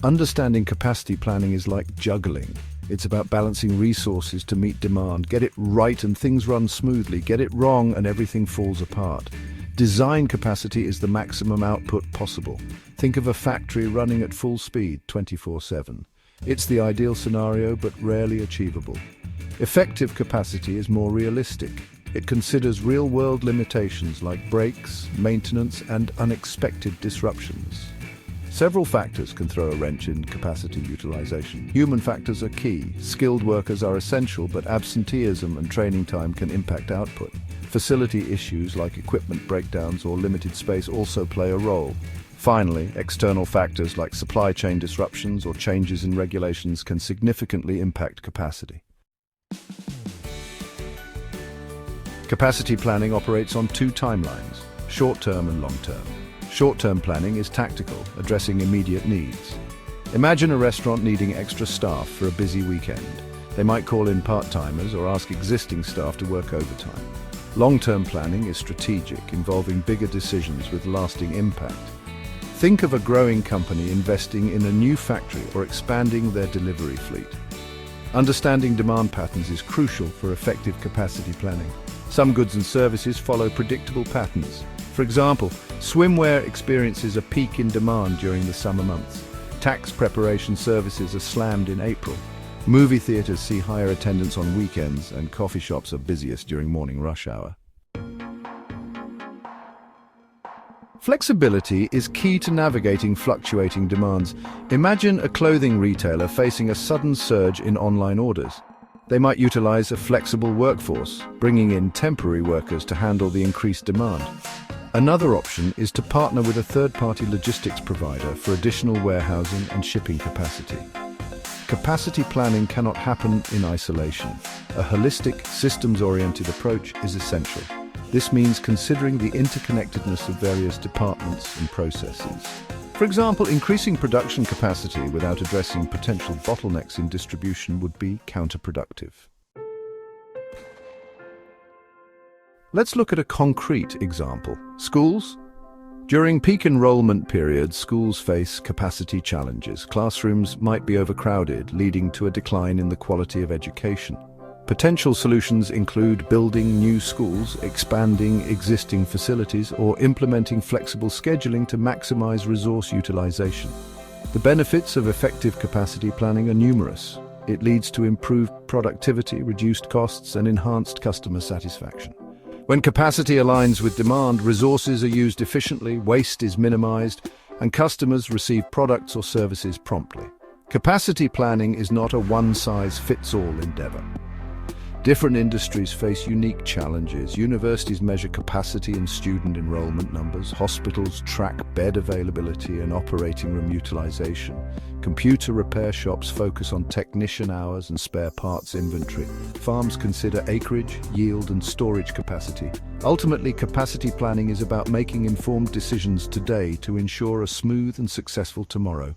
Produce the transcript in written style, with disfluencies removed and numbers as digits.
Understanding capacity planning is like juggling. It's about balancing resources to meet demand. Get it right and things run smoothly. Get it wrong and everything falls apart. Design capacity is the maximum output possible. Think of a factory running at full speed 24/7. It's the ideal scenario, but rarely achievable. Effective capacity is more realistic. It considers real-world limitations like breaks, maintenance, and unexpected disruptions. Several factors can throw a wrench in capacity utilization. Human factors are key. Skilled workers are essential, but absenteeism and training time can impact output. Facility issues like equipment breakdowns or limited space also play a role. Finally, external factors like supply chain disruptions or changes in regulations can significantly impact capacity. Capacity planning operates on two timelines, short-term and long-term. Short-term planning is tactical, addressing immediate needs. Imagine a restaurant needing extra staff for a busy weekend. They might call in part-timers or ask existing staff to work overtime. Long-term planning is strategic, involving bigger decisions with lasting impact. Think of a growing company investing in a new factory or expanding their delivery fleet. Understanding demand patterns is crucial for effective capacity planning. Some goods and services follow predictable patterns. For example, swimwear experiences a peak in demand during the summer months. Tax preparation services are slammed in April. Movie theaters see higher attendance on weekends, and coffee shops are busiest during morning rush hour. Flexibility is key to navigating fluctuating demands. Imagine a clothing retailer facing a sudden surge in online orders. They might utilize a flexible workforce, bringing in temporary workers to handle the increased demand. Another option is to partner with a third-party logistics provider for additional warehousing and shipping capacity. Capacity planning cannot happen in isolation. A holistic, systems-oriented approach is essential. This means considering the interconnectedness of various departments and processes. For example, increasing production capacity without addressing potential bottlenecks in distribution would be counterproductive. Let's look at a concrete example. Schools? During peak enrollment periods, schools face capacity challenges. Classrooms might be overcrowded, leading to a decline in the quality of education. Potential solutions include building new schools, expanding existing facilities, or implementing flexible scheduling to maximize resource utilization. The benefits of effective capacity planning are numerous. It leads to improved productivity, reduced costs, and enhanced customer satisfaction. When capacity aligns with demand, resources are used efficiently, waste is minimized, and customers receive products or services promptly. Capacity planning is not a one-size-fits-all endeavor. Different industries face unique challenges. Universities measure capacity and student enrollment numbers. Hospitals track bed availability and operating room utilization. Computer repair shops focus on technician hours and spare parts inventory. Farms consider acreage, yield, and storage capacity. Ultimately, capacity planning is about making informed decisions today to ensure a smooth and successful tomorrow.